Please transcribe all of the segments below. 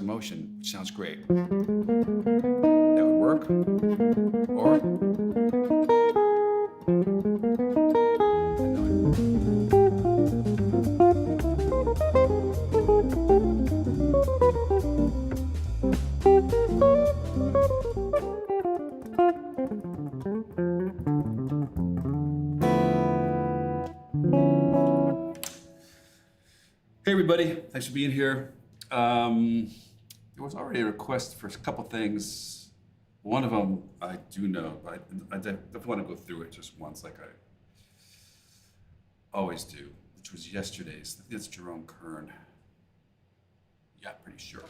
Motion, which sounds great. That would work. Or hey everybody, thanks for being here. There was already a request for a couple things. One of them I do know, but I definitely want to go through it just once, like I always do, which was yesterday's. I think it's Jerome Kern. Yeah, pretty sure.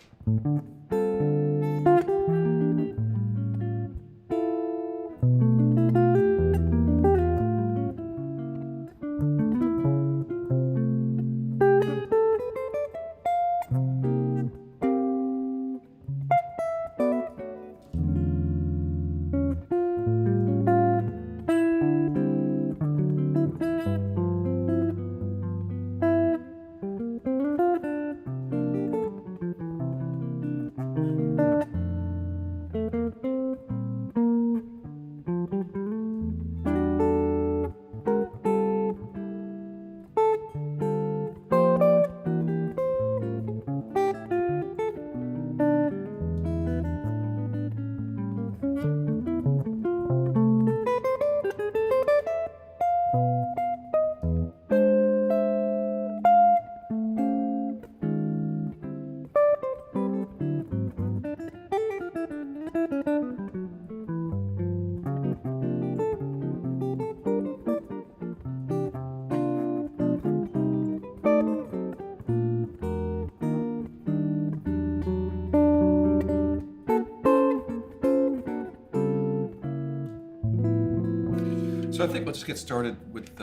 So I think we'll just get started with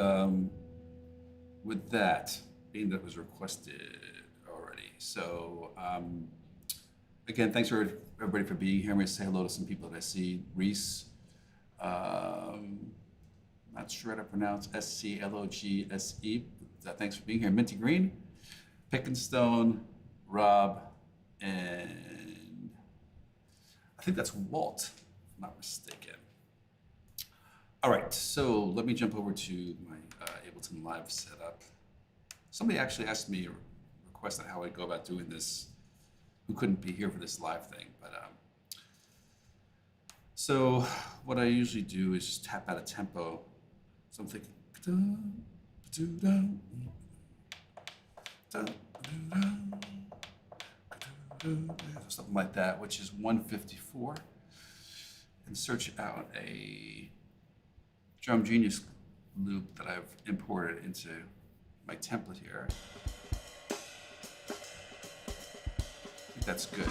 that, being that it was requested already. So again, thanks for everybody for being here. I'm going to say hello to some people that I see. Reese, not sure how to pronounce Sclogse. Thanks for being here. Minty Greene, Pickenstone, Rob, and I think that's Walt, if I'm not mistaken. All right, so let me jump over to my Ableton Live setup. Somebody actually asked me, requested how I go about doing this, who couldn't be here for this live thing. But so what I usually do is just tap out a tempo. So I'm thinking, something like that, which is 154, and search out a Drum Genius loop that I've imported into my template here. I think that's good.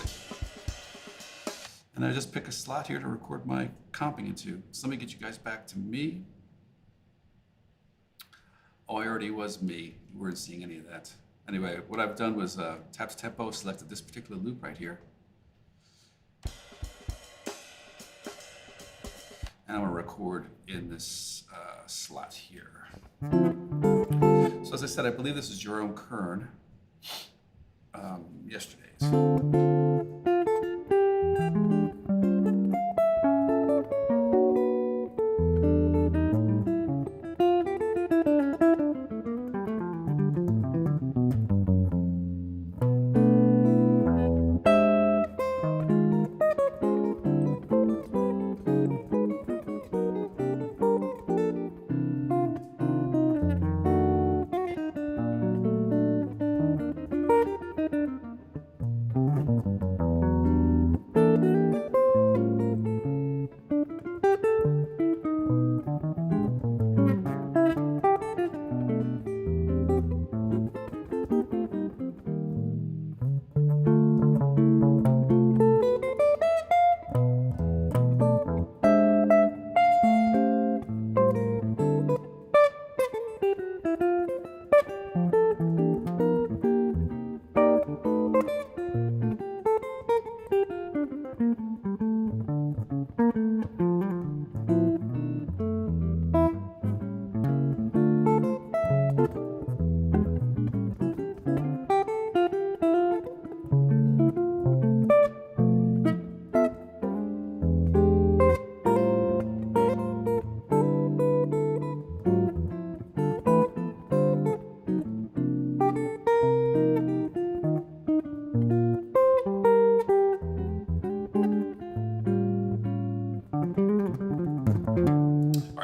And I just pick a slot here to record my comping into. So let me get you guys back to me. Oh, I already was me. You weren't seeing any of that. Anyway, what I've done was tap to tempo, selected this particular loop right here. And I'm going to record in this slot here. So as I said, I believe this is Jerome Kern, yesterday's.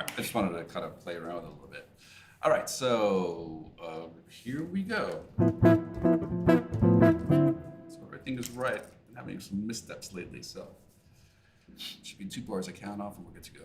right, I just wanted to kind of play around with it a little bit. All right, so here we go. So everything is right. I'm having some missteps lately, so should be 2 bars I count off and we're good to go.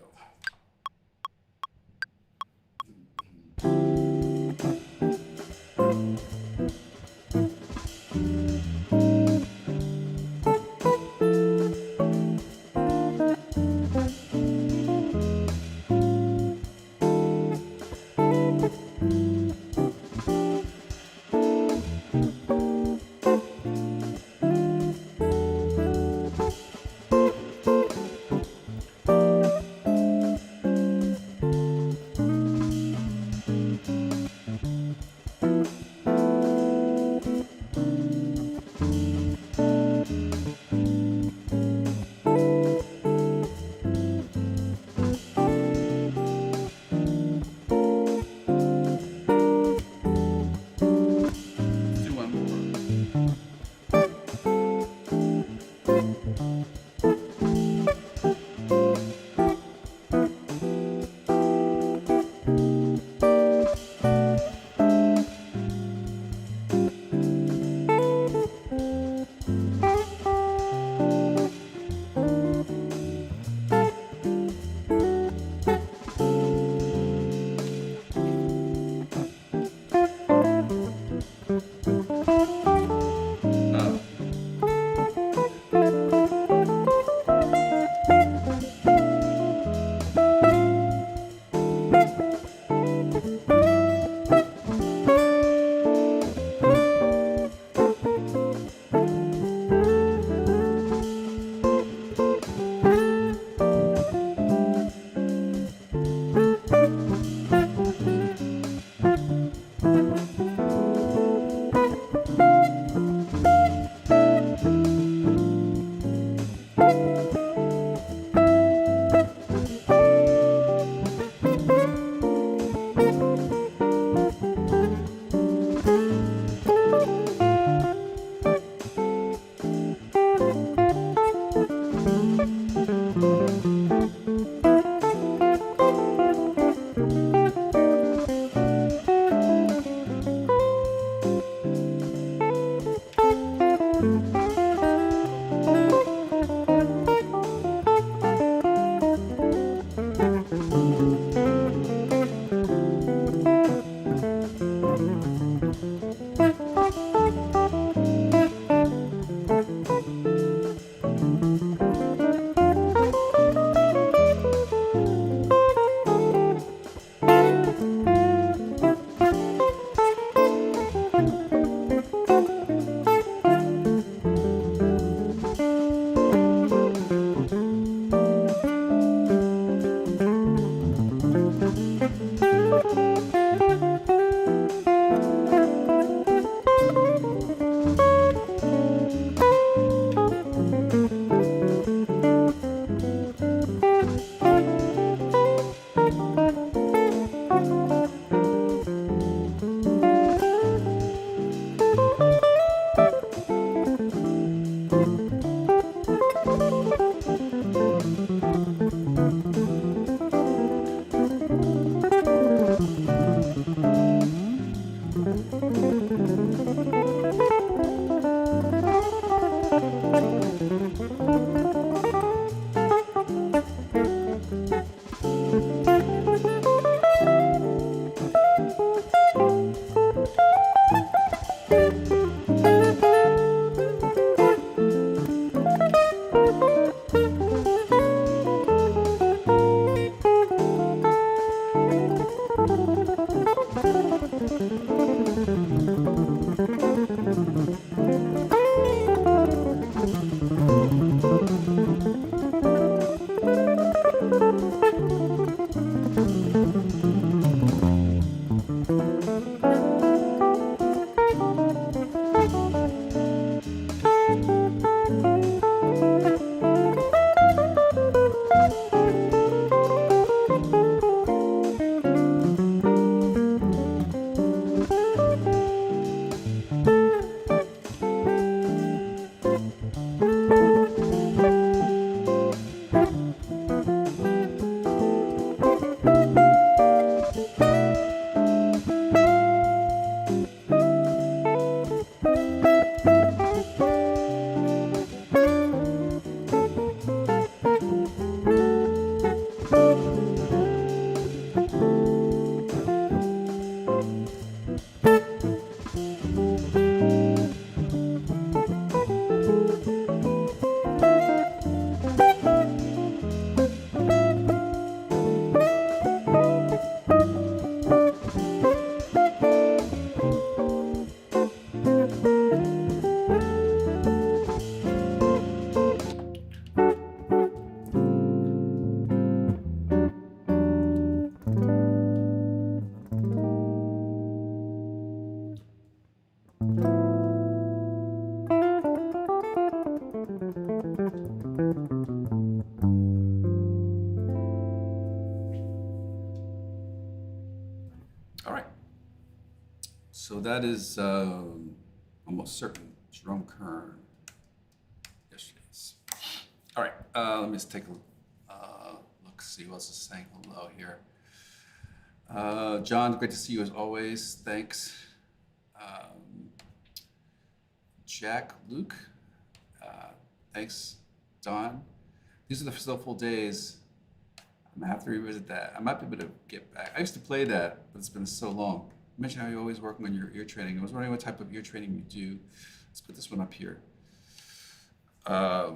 All right. So that is almost certain. Jerome Kern. Yesterday's. All right. Let me just take a look, see who else is saying hello here. John, great to see you as always. Thanks. Jack, Luke, thanks. Don, these are the still full days. I'm gonna have to revisit that. I might be able to get back. I used to play that, but it's been so long. You mentioned how you're always working on your ear training. I was wondering what type of ear training you do. Let's put this one up here. I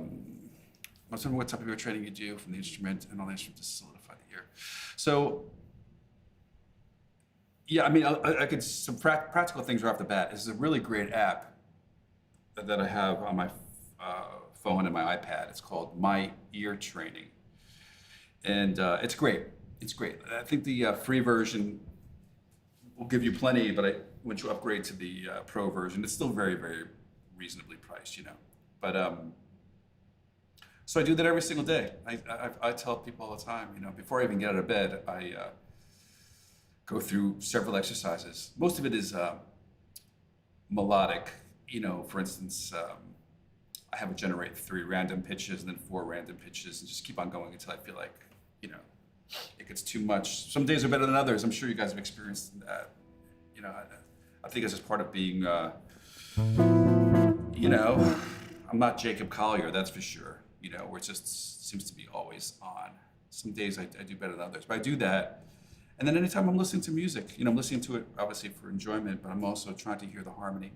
was wondering what type of ear training you do from the instrument and all the instrument to solidify the ear. So, yeah, I mean, I could, some practical things right off the bat. This is a really great app that I have on my phone and my iPad. It's called My Ear Training. And it's great. It's great. I think the free version will give you plenty, but once you upgrade to the pro version, it's still very, very reasonably priced, you know. But so I do that every single day. I tell people all the time, you know, before I even get out of bed, I go through several exercises. Most of it is melodic. You know, for instance, I have it generate 3 random pitches and then 4 random pitches and just keep on going until I feel like, you know, it gets too much. Some days are better than others. I'm sure you guys have experienced that. You know, I think it's just part of being, you know, I'm not Jacob Collier, that's for sure. You know, where it just seems to be always on. Some days I do better than others, but I do that. And then anytime I'm listening to music, you know, I'm listening to it obviously for enjoyment, but I'm also trying to hear the harmony.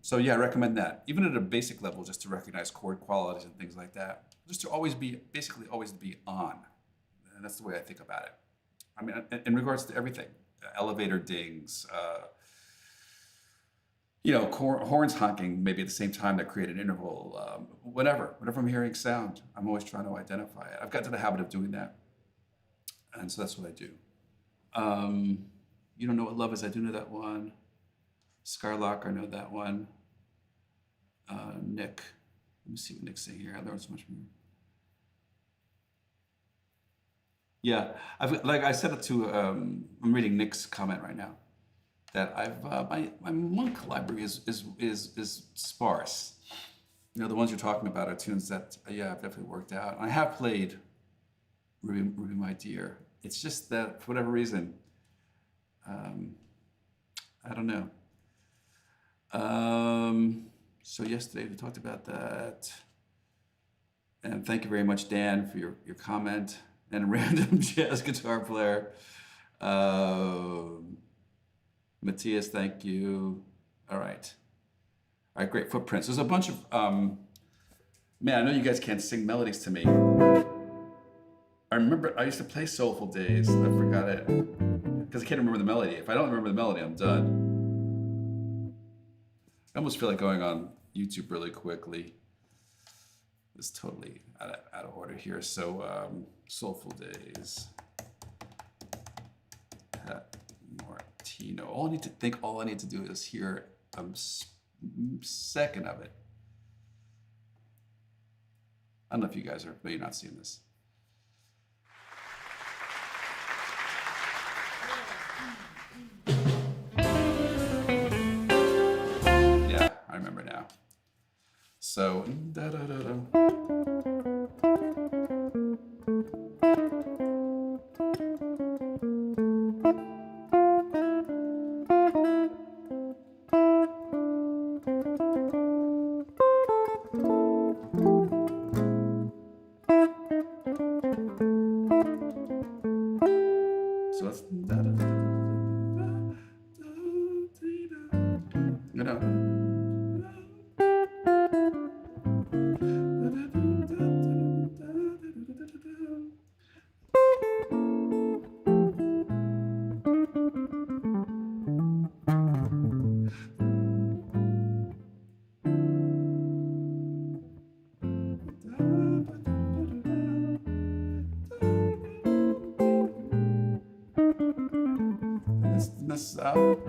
So yeah, I recommend that. Even at a basic level, just to recognize chord qualities and things like that. Just to always be, basically always be on. And that's the way I think about it. I mean, in regards to everything, elevator dings, you know, horns honking maybe at the same time that create an interval, whatever I'm hearing sound, I'm always trying to identify it. I've got to the habit of doing that. And so that's what I do. You don't know what love is, I do know that one. Scarlock, I know that one. Nick, let me see what Nick's saying here. I learned so much more. Yeah, like I said it to, I'm reading Nick's comment right now, that my monk library is sparse. You know, the ones you're talking about are tunes that, yeah, I've definitely worked out. And I have played Ruby My Dear. It's just that, for whatever reason, I don't know. So yesterday we talked about that. And thank you very much, Dan, for your comment. And random jazz guitar player. Matthias, thank you. All right. All right, great. Footprints. There's a bunch of, man, I know you guys can't sing melodies to me. I remember I used to play Soulful Days. I forgot it. Because I can't remember the melody. If I don't remember the melody, I'm done. I almost feel like going on YouTube really quickly. It's totally out of order here. So, Soulful Days. Pat Martino. All I need to do is hear a second of it. I don't know if you guys are, but you're not seeing this. Yeah, I remember now. So, da da da da. So that's da da da da da da da. This out.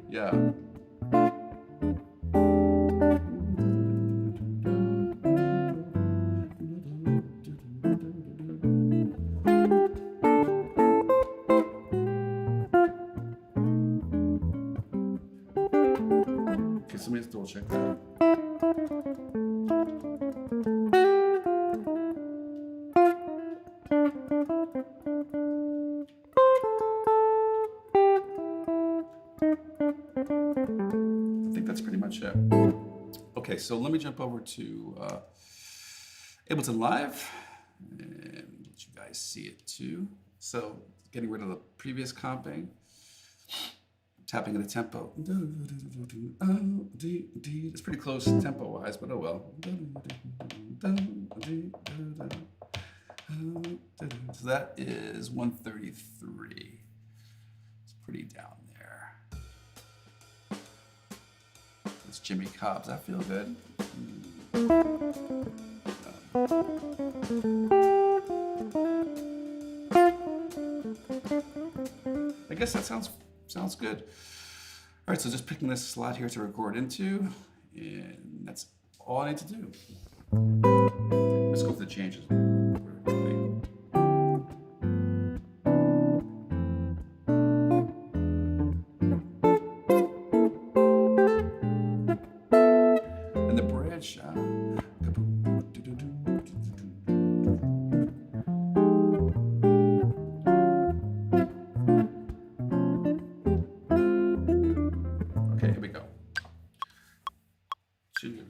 Yeah. we'll check that out. I think that's pretty much it. Okay, so let me jump over to Ableton Live and let you guys see it too. So getting rid of the previous comping, tapping at the tempo. It's pretty close tempo-wise, but oh well. So that is 133. It's pretty down there. It's Jimmy Cobb. Does that feel good? I guess that sounds good. All right, so just picking this slot here to record into, and that's all I need to do. Let's go for the changes. And the bridge. Okay, here we go. Two.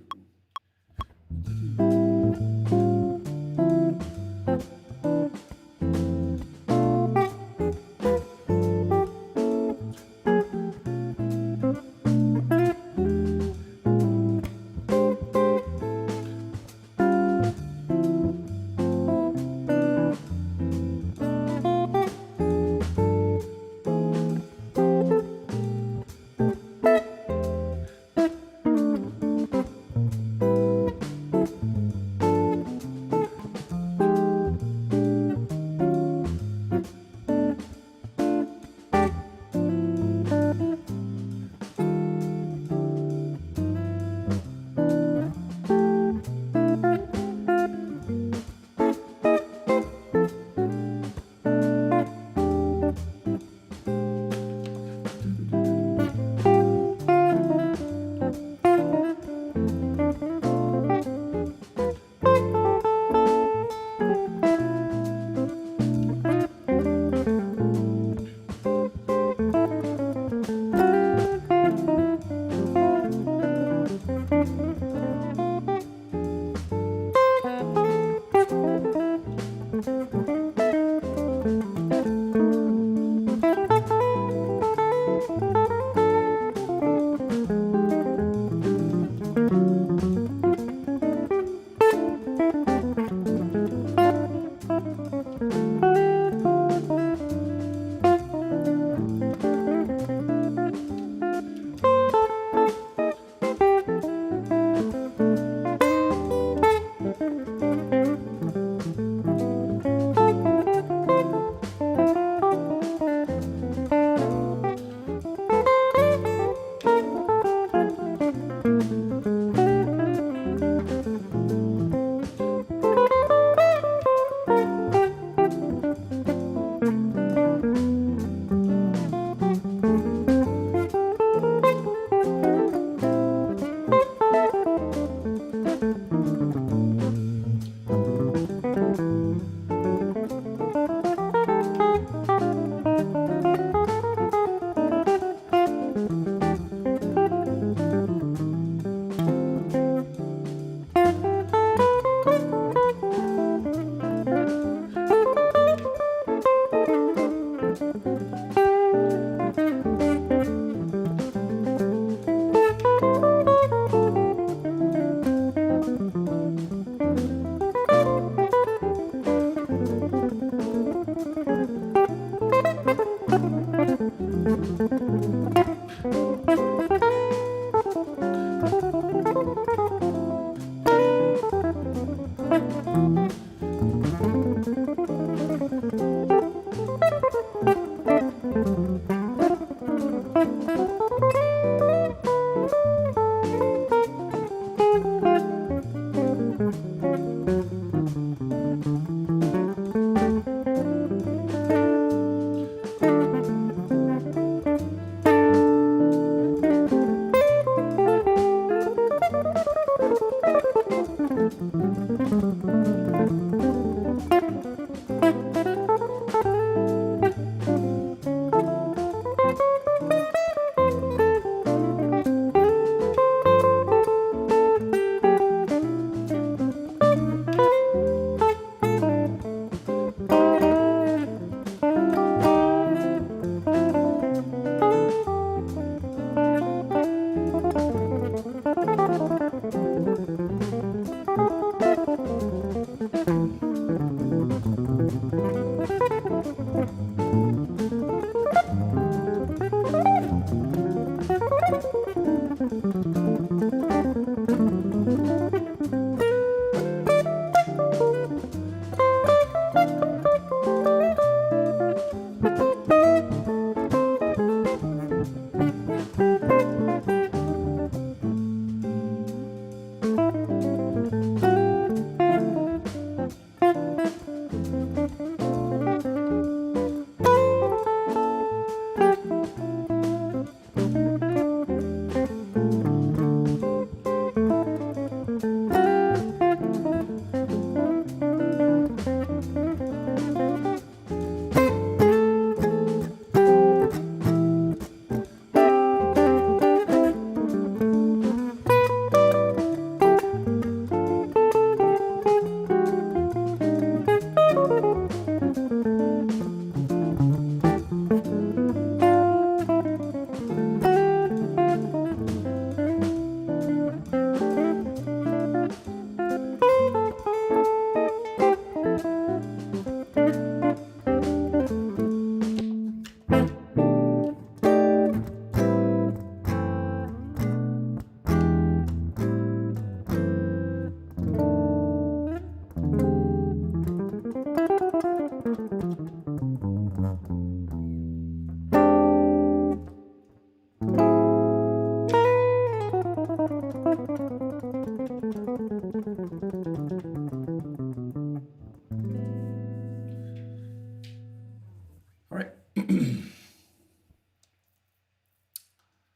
All right.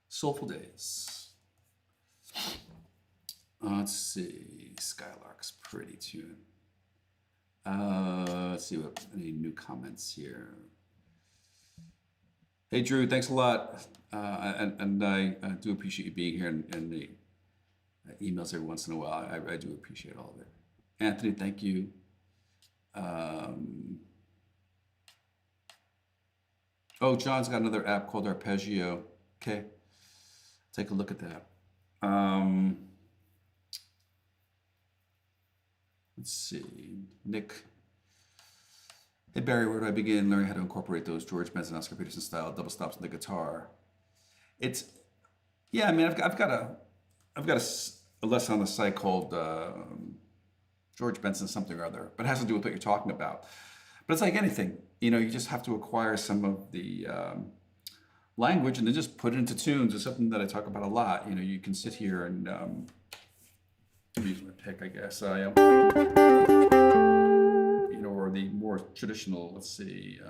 Soulful Days. Let's see. Skylark's pretty tune. Let's see what any new comments here. Hey Drew, thanks a lot, and I do appreciate you being here and the emails every once in a while. I do appreciate all of it. Anthony, thank you. Oh, John's got another app called Arpeggio. Okay, take a look at that. Let's see, Nick. Hey Barry, where do I begin learning how to incorporate those George Benson, Oscar Peterson style double stops on the guitar? It's, yeah, I mean, I've got a lesson on the site called George Benson something or other, but it has to do with what you're talking about. But it's like anything, you know, you just have to acquire some of the language and then just put it into tunes. It's something that I talk about a lot. You know, you can sit here and use my pick, I guess. You know, or the more traditional, let's see.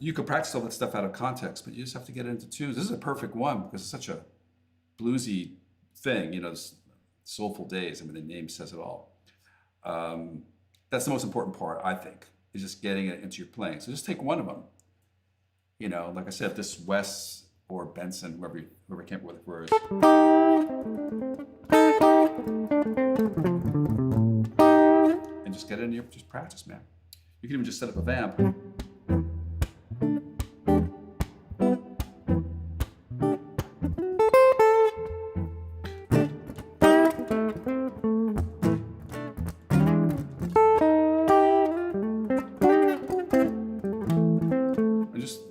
You could practice all that stuff out of context, but you just have to get it into tunes. This is a perfect one because it's such a bluesy thing, you know, Soulful Days. I mean, the name says it all. That's the most important part, I think, is just getting it into your playing. So just take one of them. You know, like I said, this Wes or Benson, whoever came up with the words. And just get it in your, just practice, man. You can even just set up a vamp.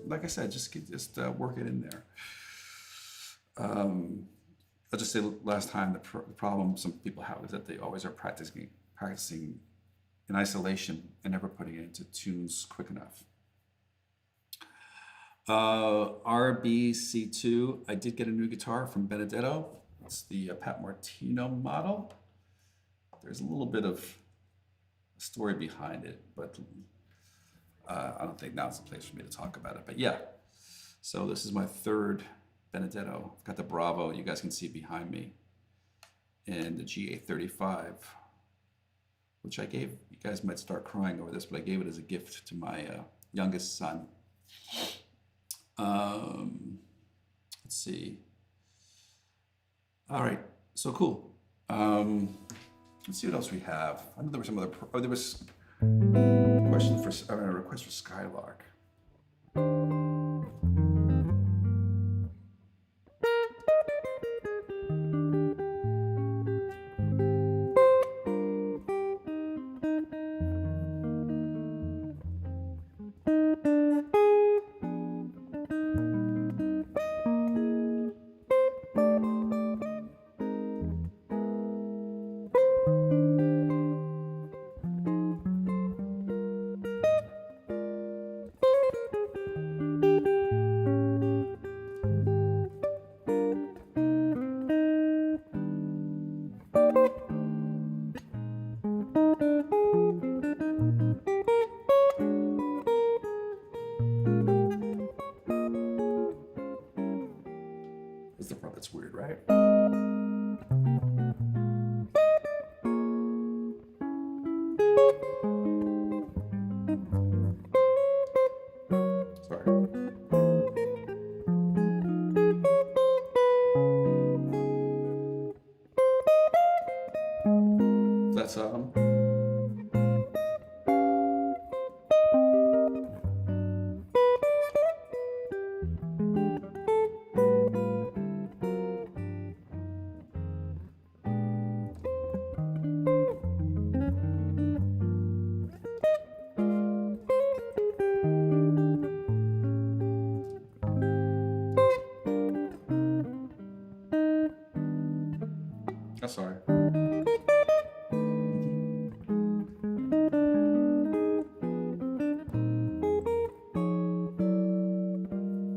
Like I said, just work it in there. I'll just say last time the problem some people have is that they always are practicing in isolation and never putting it into tunes quick enough. RBC2, I did get a new guitar from Benedetto. It's the Pat Martino model. There's a little bit of a story behind it, but I don't think now's the place for me to talk about it, but yeah. So this is my third Benedetto. I've got the Bravo, you guys can see behind me, and the G835, which I gave, you guys might start crying over this, but I gave it as a gift to my youngest son. Let's see. All right, so cool. Let's see what else we have. I know there were some other, there was a question for, a request for Skylark. That's the part that's weird, right? Sorry. That's sorry.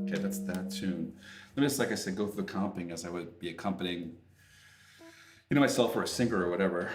Okay, that's that tune. Let me just, like I said, go through the comping as I would be accompanying, you know, myself or a singer or whatever.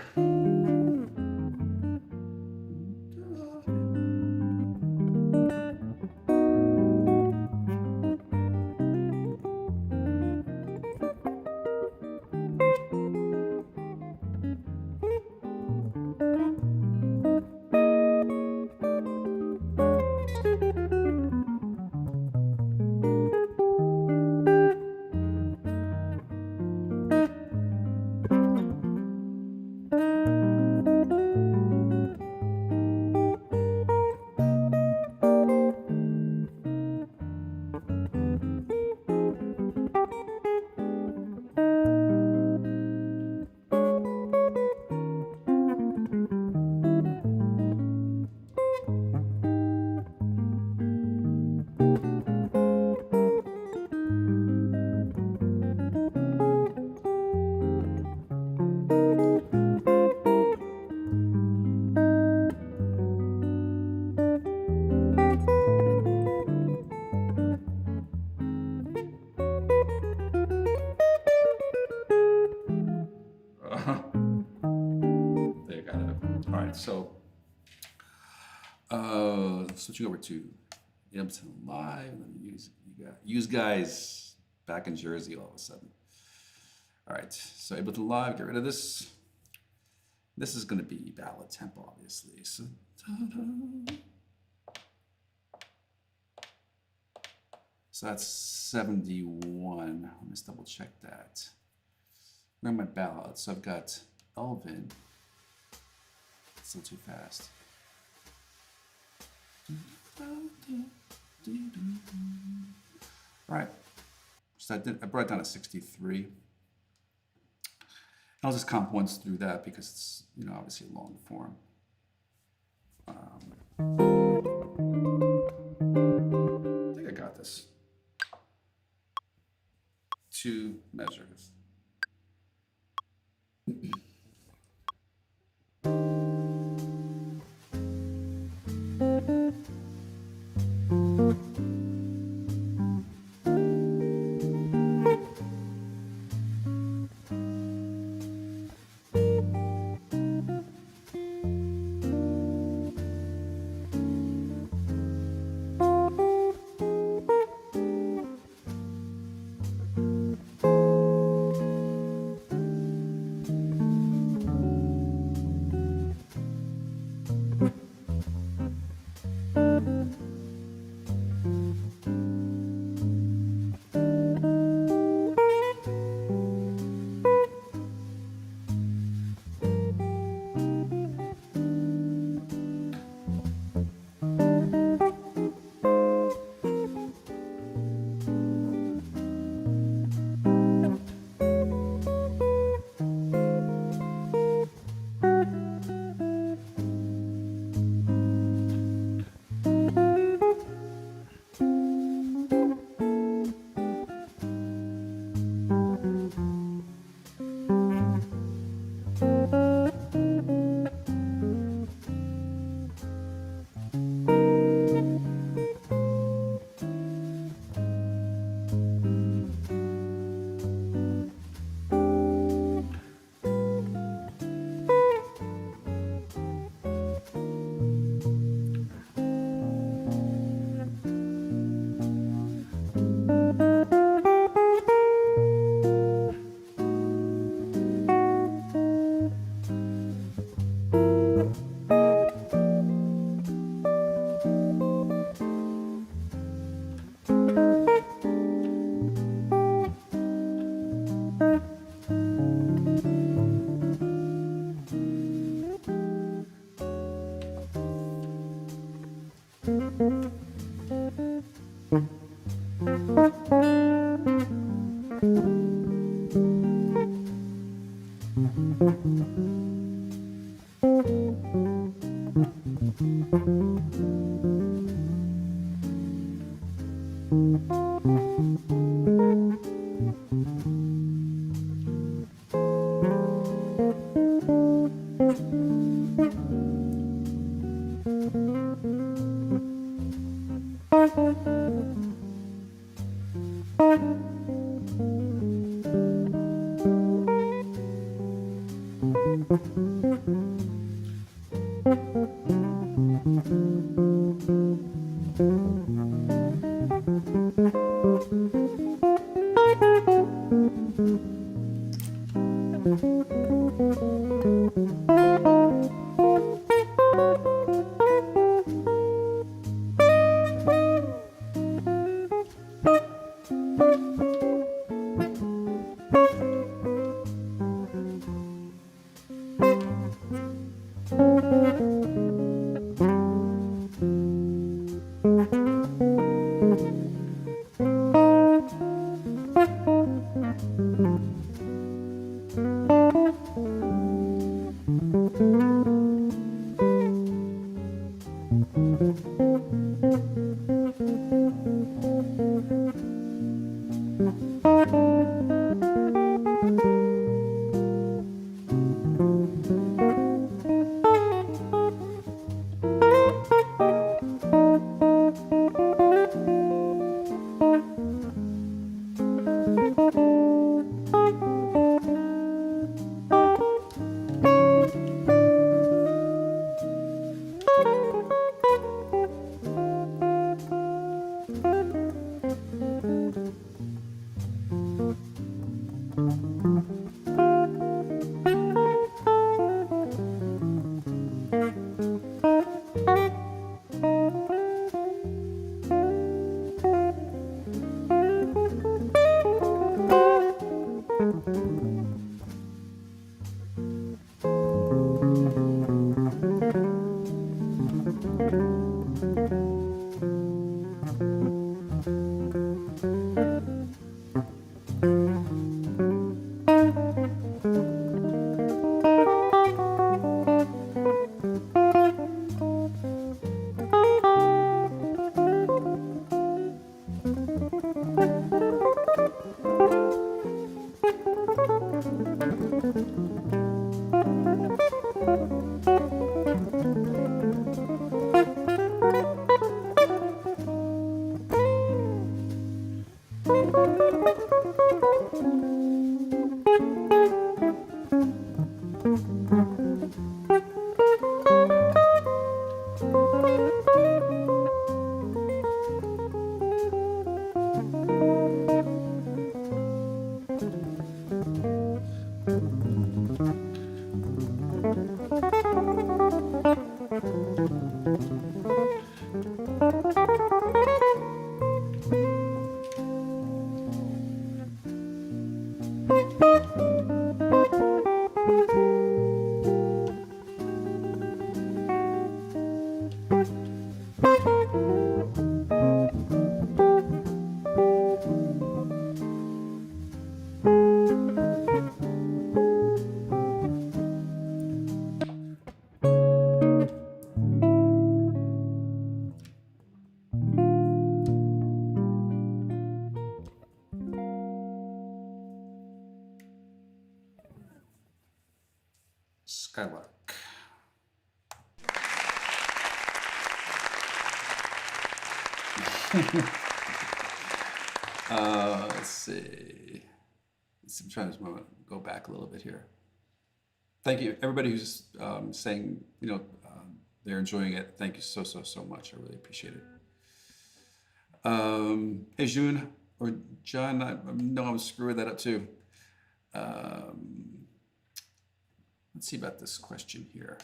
So, switching over to Ableton Live. Let me use guys back in Jersey all of a sudden. All right, so Ableton Live, get rid of this. This is going to be ballad tempo, obviously. So, so that's 71. Let me just double check that. Where are my ballads? So I've got Elvin. Still too fast. All right, so I brought it down to 63. I'll just comp once through that because it's, you know, obviously a long form. I think I got this. 2 measures. Skylark. Let's see. I'm trying to go back a little bit here. Thank you, everybody who's saying, they're enjoying it. Thank you so much. I really appreciate it. Hey, June or John, I know I'm screwing that up too. Let's see about this question here.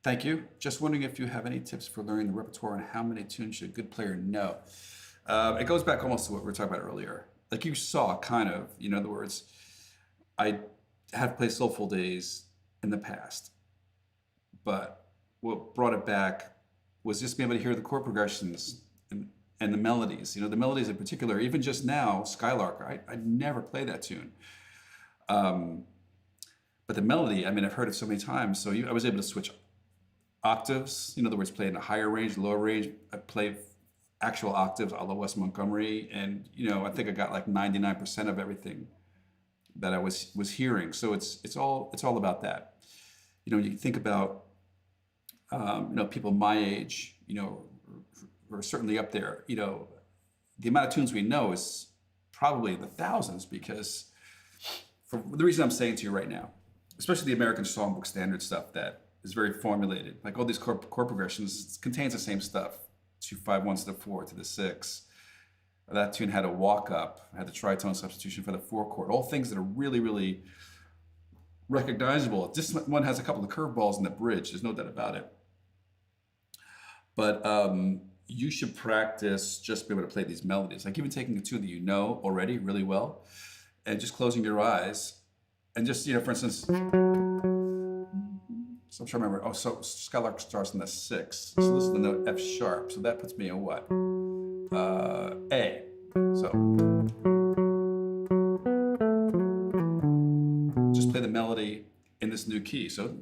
Thank you. Just wondering if you have any tips for learning the repertoire and how many tunes should a good player know? It goes back almost to what we were talking about earlier. Like you saw, kind of, in other words, I have played Soulful Days in the past, but what brought it back was just being able to hear the chord progressions and the melodies. You know, the melodies in particular, even just now, Skylark, I never play that tune. But the melody, I mean, I've heard it so many times. So I was able to switch octaves, in other words, play in a higher range, lower range. I play actual octaves a la Wes Montgomery. And, I think I got like 99% of everything that I was hearing. So it's all about that. You think about, people my age, or certainly up there, the amount of tunes we know is probably in the thousands, because for the reason I'm saying to you right now, especially the American songbook standard stuff that is very formulated, like all these chord progressions contains the same stuff, 2 5 1 to the 4 to the 6. That tune had a walk up, had the tritone substitution for the 4 chord, all things that are really, really recognizable. This one has a couple of curveballs in the bridge, there's no doubt about it. But you should practice just being able to play these melodies, like even taking a tune that you know already really well and just closing your eyes and just, for instance, so I'm trying to remember, so Skylark starts in the 6, so this is the note F sharp, so that puts me in what? A. So just play the melody in this new key. So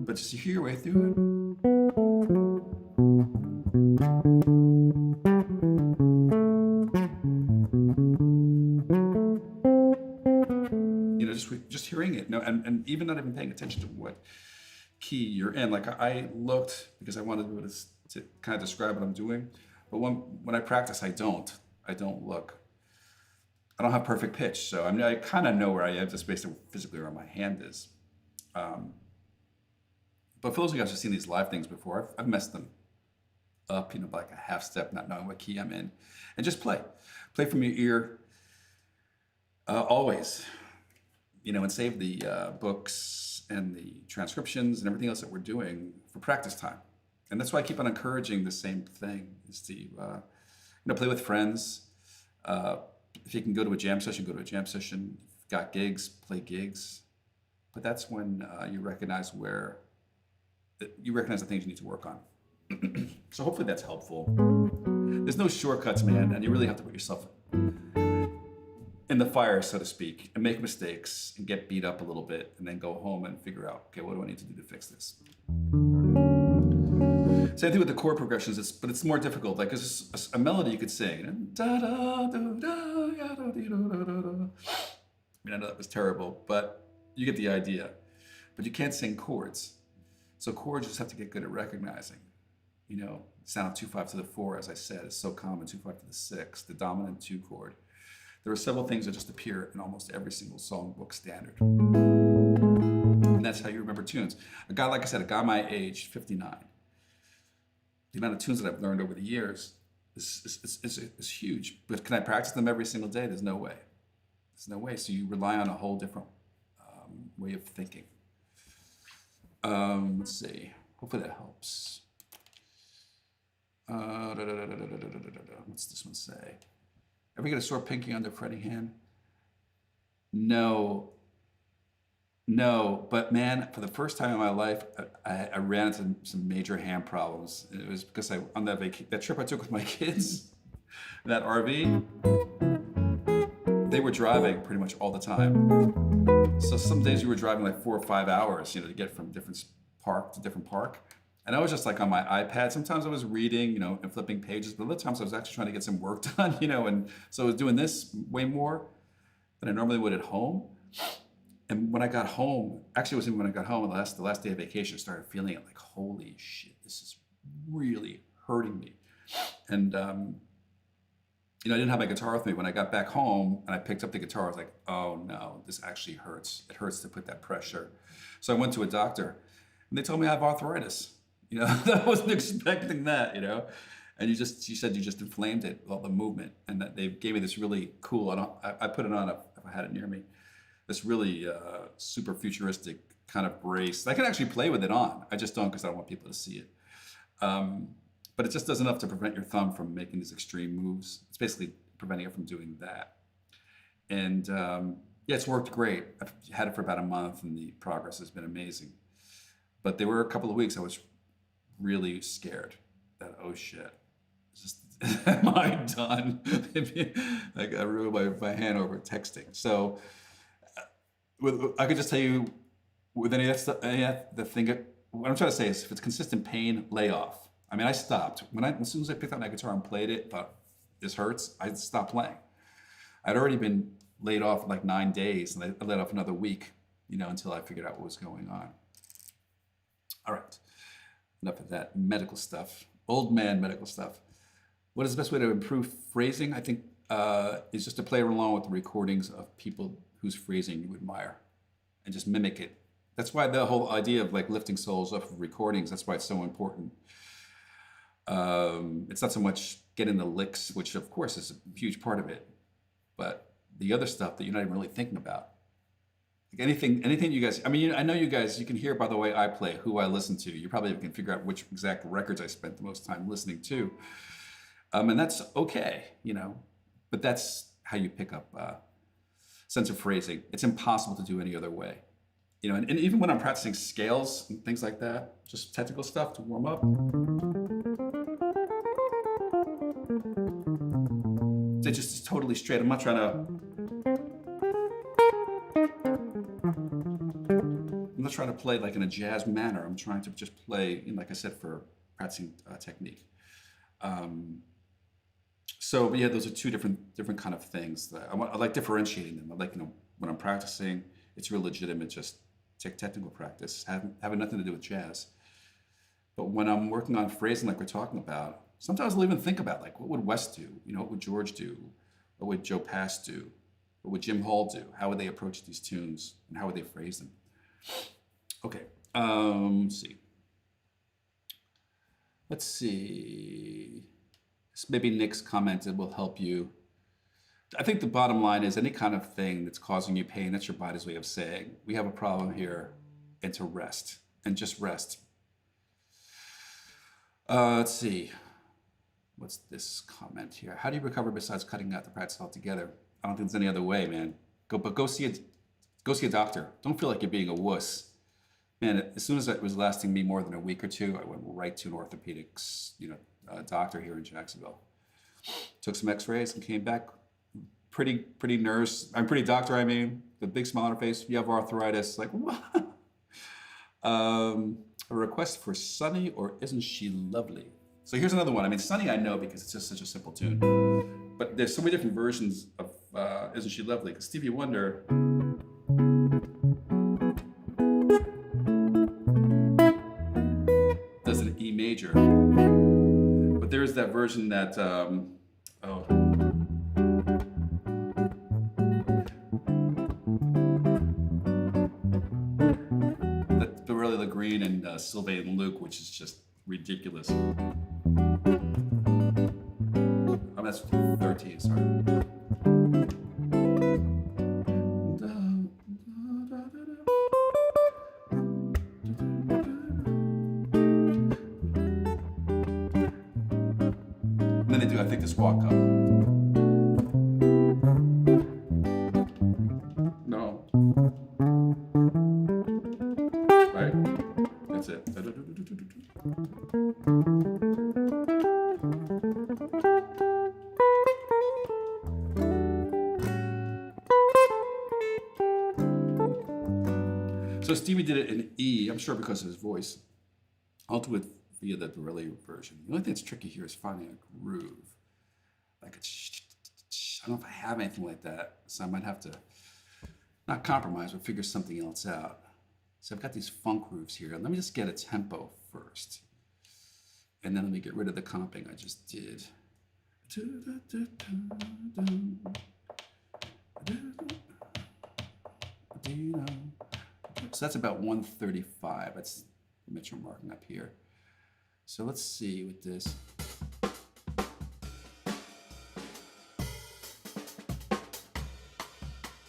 but just hear your way through it. Just hearing it, and even not even paying attention to what key you're in. Like I looked because I wanted to kind of describe what I'm doing, but when I practice, I don't look. I don't have perfect pitch, so I kind of know where I am just based on physically where my hand is. But for those of you guys who've seen these live things before, I've messed them up, by like a half step, not knowing what key I'm in, and just play from your ear, always. And save the books and the transcriptions and everything else that we're doing for practice time. And that's why I keep on encouraging the same thing, is to, play with friends. If you can go to a jam session, go to a jam session. If you've got gigs, play gigs. But that's when you recognize the things you need to work on. So hopefully that's helpful. There's no shortcuts, man, and you really have to put yourself in the fire, so to speak, and make mistakes and get beat up a little bit and then go home and figure out, okay, what do I need to do to fix this? Same thing with the chord progressions, but it's more difficult. Like it's a melody you could sing. I know that was terrible, but you get the idea. But you can't sing chords. So chords just have to get good at recognizing. Sound of 2 5 to the 4, as I said, is so common, 2 5 to the 6, the dominant 2 chord. There are several things that just appear in almost every single songbook standard. And that's how you remember tunes. A guy, like I said, a guy my age, 59, the amount of tunes that I've learned over the years is huge. But can I practice them every single day? There's no way. There's no way. So you rely on a whole different way of thinking. Let's see. Hopefully that helps. What's this one say? Ever get a sore pinky on the fretting hand? No, but man, for the first time in my life, I ran into some major hand problems. It was because on that trip I took with my kids, that RV, they were driving pretty much all the time. So some days we were driving like 4 or 5 hours, to get from different park to different park. And I was just like on my iPad. Sometimes I was reading, and flipping pages, but other times I was actually trying to get some work done, and so I was doing this way more than I normally would at home. And when I got home, actually it wasn't when I got home, the last day of vacation, I started feeling it like, holy shit, this is really hurting me. And, I didn't have my guitar with me. When I got back home and I picked up the guitar, I was like, oh no, this actually hurts. It hurts to put that pressure. So I went to a doctor and they told me I have arthritis. I wasn't expecting that, and she said you just inflamed it, all the movement, and that they gave me this really cool, I put it on if I had it near me, this really super futuristic kind of brace. I can actually play with it on. I just don't because I don't want people to see it. But it just does enough to prevent your thumb from making these extreme moves. It's basically preventing it from doing that. And Yeah, it's worked great. I've had it for about a month, and the progress has been amazing. But there were a couple of weeks I was really scared that, oh shit, just, am I done? Like I ruined my hand over texting. So I could just tell you with any of that stuff, the thing, what I'm trying to say is if it's consistent pain, lay off. I mean, I stopped. As soon as I picked up my guitar and played it, thought, this hurts, I stopped playing. I'd already been laid off like 9 days, and I let off another week, until I figured out what was going on. All right, enough of that medical stuff, old man medical stuff. What is the best way to improve phrasing? I think is just to play along with the recordings of people whose phrasing you admire and just mimic it. That's why the whole idea of like lifting souls off of recordings, that's why it's so important. It's not so much getting the licks, which of course is a huge part of it, but the other stuff that you're not even really thinking about. Like anything you guys, I mean, I know you guys, you can hear by the way I play, who I listen to. You probably can figure out which exact records I spent the most time listening to. And that's okay, but that's how you pick up sense of phrasing. It's impossible to do any other way. And even when I'm practicing scales and things like that, just technical stuff to warm up, it just is totally straight. I'm not trying to play like in a jazz manner. I'm trying to just play, like I said, for practicing technique. So yeah, those are two different kind of things that I like differentiating them. I like, when I'm practicing, it's real legitimate, just technical practice, having nothing to do with jazz. But when I'm working on phrasing like we're talking about, sometimes I'll even think about like, what would Wes do? What would George do? What would Joe Pass do? What would Jim Hall do? How would they approach these tunes? And how would they phrase them? Okay, let's see. Maybe Nick's commented will help you. I think the bottom line is any kind of thing that's causing you pain, that's your body's way of saying, we have a problem here, and to rest, and just rest. Let's see. What's this comment here? How do you recover besides cutting out the practice altogether? I don't think there's any other way, man. Go see a doctor. Don't feel like you're being a wuss. Man, as soon as it was lasting me more than a week or two, I went right to an orthopedics, doctor here in Jacksonville. Took some x-rays and came back pretty doctor, I mean, the big smile on her face. You have arthritis. Like, what? A request for Sunny or Isn't She Lovely? So here's another one. I mean, Sunny I know because it's just such a simple tune. But there's so many different versions of Isn't She Lovely? Because Stevie Wonder does it in E major. But there's that version that, the Greene and Sylvain and Luke, which is just ridiculous. That's 13, sorry. And then they do, I think, this walk up. No. Right? That's it. So Stevie did it in E, I'm sure because of his voice. I'll do it via the Borelli version. The only thing that's tricky here is finding a groove. Like I don't know if I have anything like that, so I might have to not compromise, but figure something else out. So I've got these funk grooves here. Let me just get a tempo first. And then let me get rid of the comping I just did. So that's about 135. That's the metro marking up here. So let's see with this.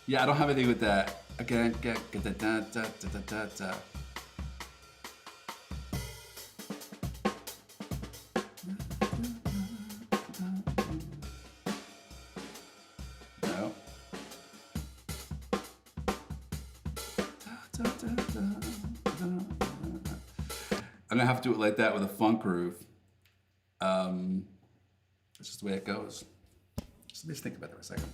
Yeah, I don't have anything with that. Again, get da da da da da da. No. I don't have to do it like that with a funk groove. It's just the way it goes. So let me just think about that for a second.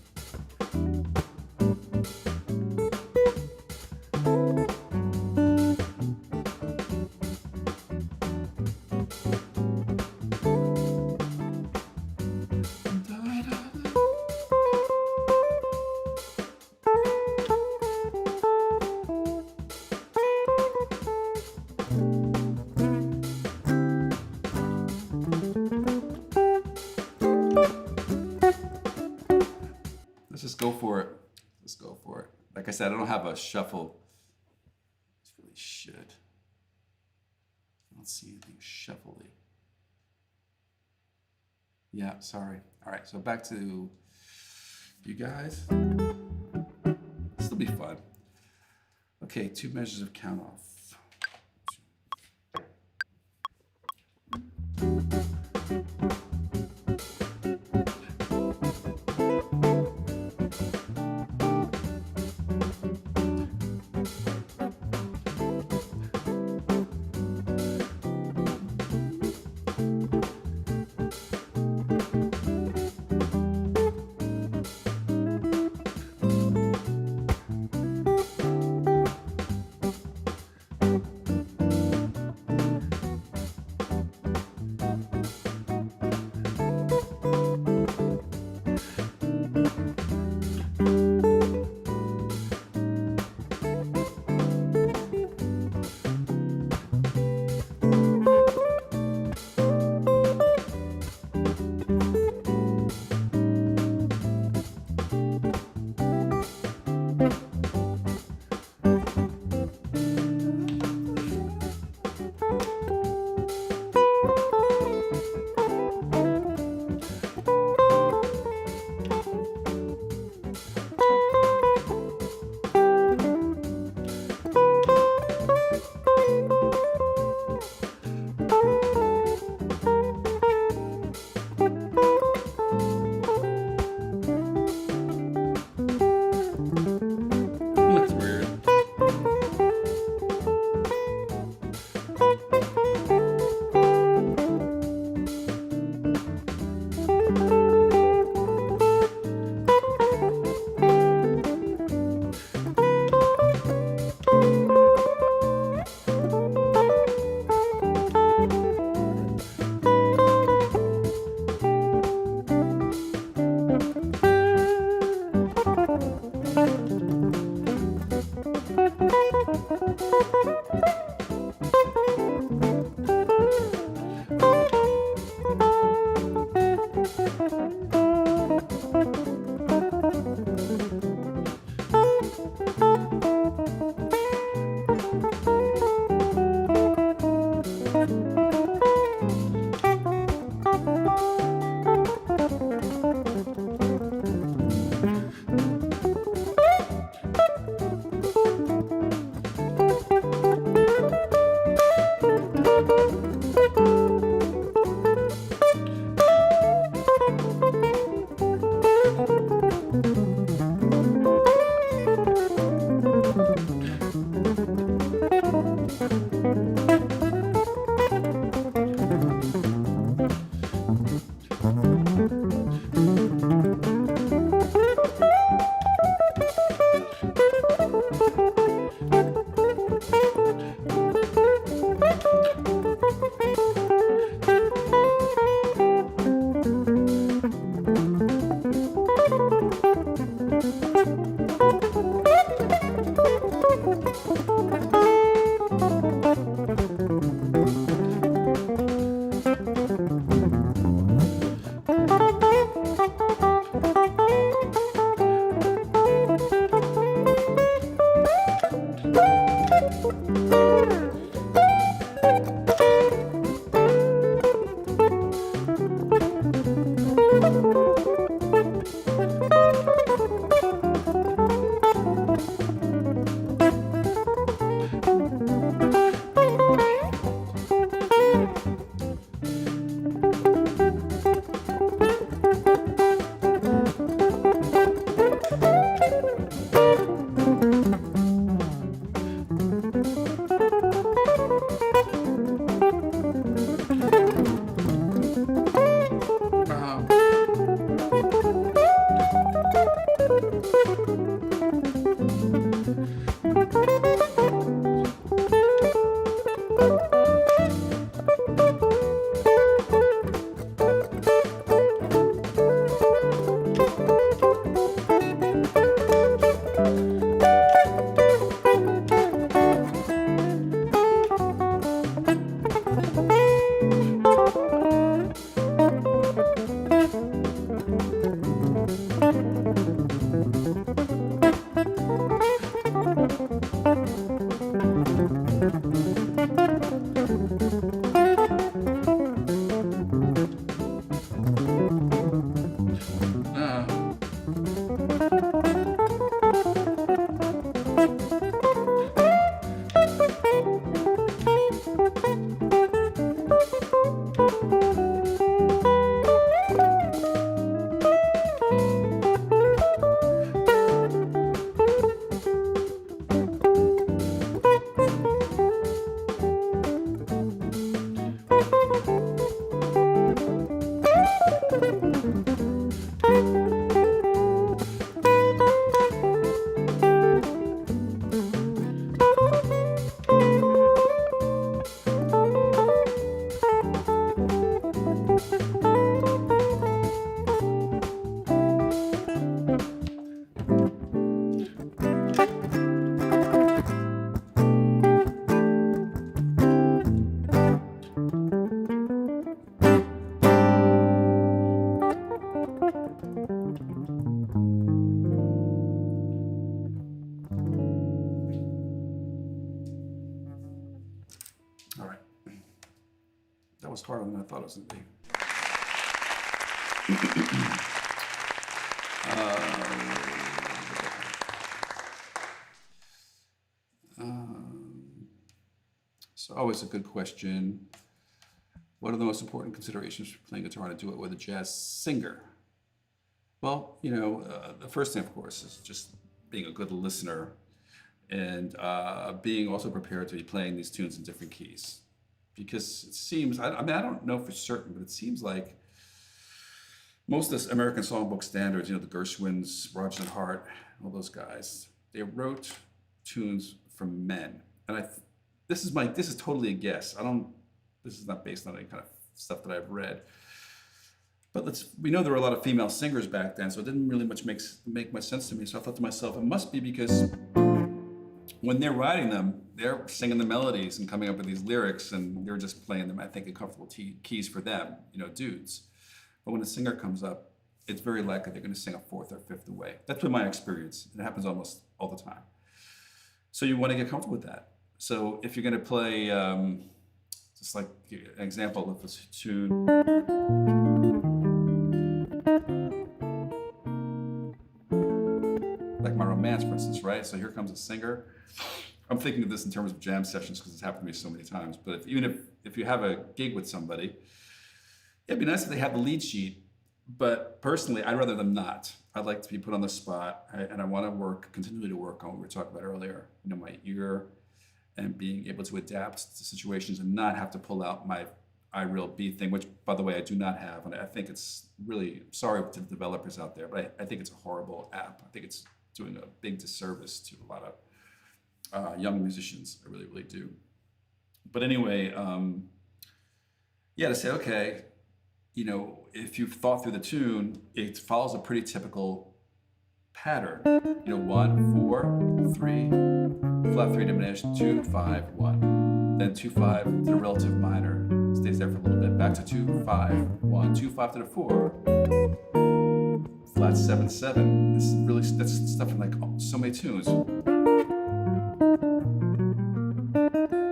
Let's just go for it. Let's go for it. Like I said, I don't have a shuffle. It's really should. I don't see anything shuffly. Yeah, sorry. All right, so back to you guys. This will be fun. Okay, 2 measures of count off. All right. That was harder than I thought it was going to be. So always a good question. What are the most important considerations for playing guitar to do it with a jazz singer? Well, the first thing, of course, is just being a good listener and being also prepared to be playing these tunes in different keys. Because it seems, I mean, I don't know for certain, but it seems like most of the American songbook standards, the Gershwins, Rodgers and Hart, all those guys, they wrote tunes for men. And this is totally a guess. This is not based on any kind of stuff that I've read. But we know there were a lot of female singers back then, so it didn't really make much sense to me. So I thought to myself, it must be because when they're writing them, they're singing the melodies and coming up with these lyrics, and they're just playing them, I think, in comfortable keys for them, dudes. But when a singer comes up, it's very likely they're going to sing a fourth or fifth away. That's been my experience. It happens almost all the time. So you want to get comfortable with that. So if you're going to play, just like an example of a tune, like my Romance, for instance, right? So here comes a singer. I'm thinking of this in terms of jam sessions because it's happened to me so many times. But even if you have a gig with somebody, it'd be nice if they have the lead sheet. But personally, I'd rather them not. I'd like to be put on the spot, and I want to continually to work on what we were talking about earlier. My ear and being able to adapt to situations and not have to pull out my I real B thing, which, by the way, I do not have. And I think it's really, sorry to the developers out there, but I think it's a horrible app. I think it's doing a big disservice to a lot of young musicians. I really, really do. But anyway, to say, okay, if you've thought through the tune, it follows a pretty typical pattern. 1, 4, 3, flat 3 diminished, 2, 5, 1. Then 2, 5 to the relative minor, stays there for a little bit, back to 2, 5, 1, 2, 5 to the 4, flat 7, 7. That's stuff in like so many tunes.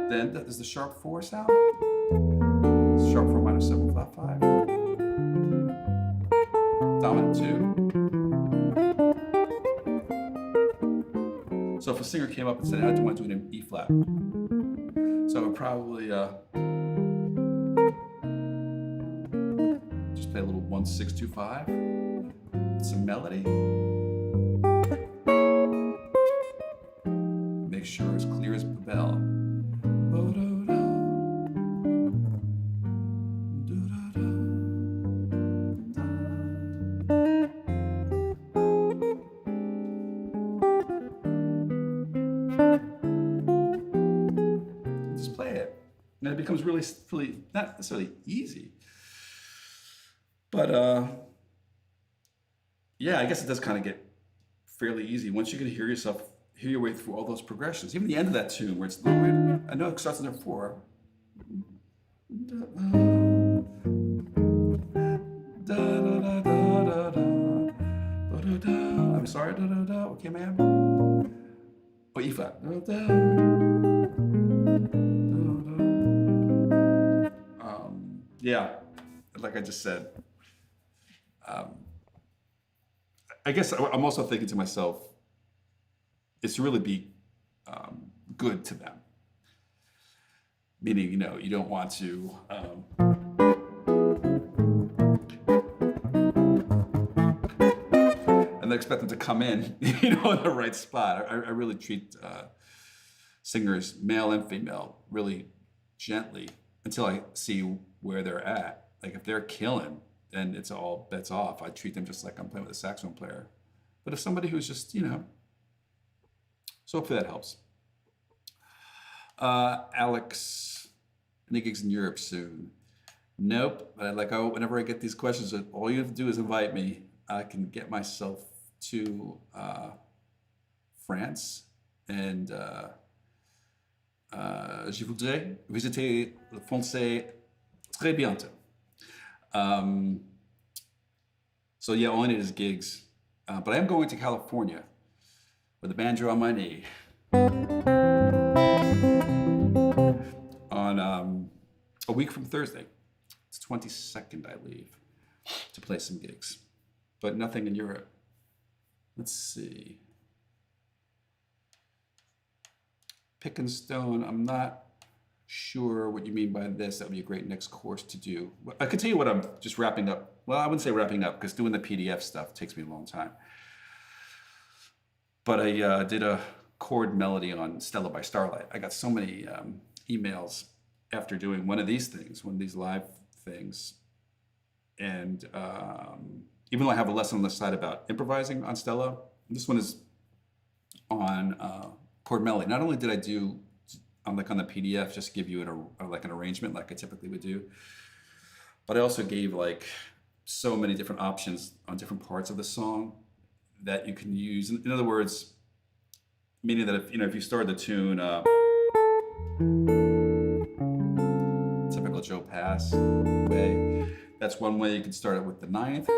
Then does the sharp 4 sound? Sharp 4 minor 7, flat 5. Dominant 2. So if a singer came up and said, I do want to do it in E flat, so I would probably just play a little 1, 6, 2, 5, with some melody. Make sure it's clear as a bell. Just play it. And it becomes really not necessarily easy, but yeah, I guess it does kind of get fairly easy once you can hear your way through all those progressions. Even the end of that tune where it's I know it starts in there four. I'm sorry. Okay, ma'am. Oh, E flat. Yeah, like I just said. I guess I'm also thinking to myself, it's to really be good to them. Meaning, you don't want to. And they expect them to come in, in the right spot. I really treat singers, male and female, really gently until I see where they're at. Like if they're killing, then it's all bets off. I treat them just like I'm playing with a saxophone player. But if somebody who's just, so hopefully that helps. Alex, any gigs in Europe soon? Nope. But whenever I get these questions, all you have to do is invite me. I can get myself to France and je voudrais visiter le français très bientôt. So yeah, all I need is gigs. But I am going to California with a banjo on my knee on a week from Thursday. It's 22nd, I leave to play some gigs, but nothing in Europe. Let's see. Pick and Stone, I'm not sure what you mean by this. That would be a great next course to do. I could tell you what I'm just wrapping up. Well, I wouldn't say wrapping up because doing the PDF stuff takes me a long time. But I did a chord melody on Stella by Starlight. I got so many emails after doing one of these live things. And even though I have a lesson on the side about improvising on Stella, this one is on chord melody. Not only did I do on the PDF, just give you an arrangement like I typically would do, but I also gave so many different options on different parts of the song that you can use. In other words, meaning that if you start the tune typical Joe Pass way, that's one way you can start it with the ninth,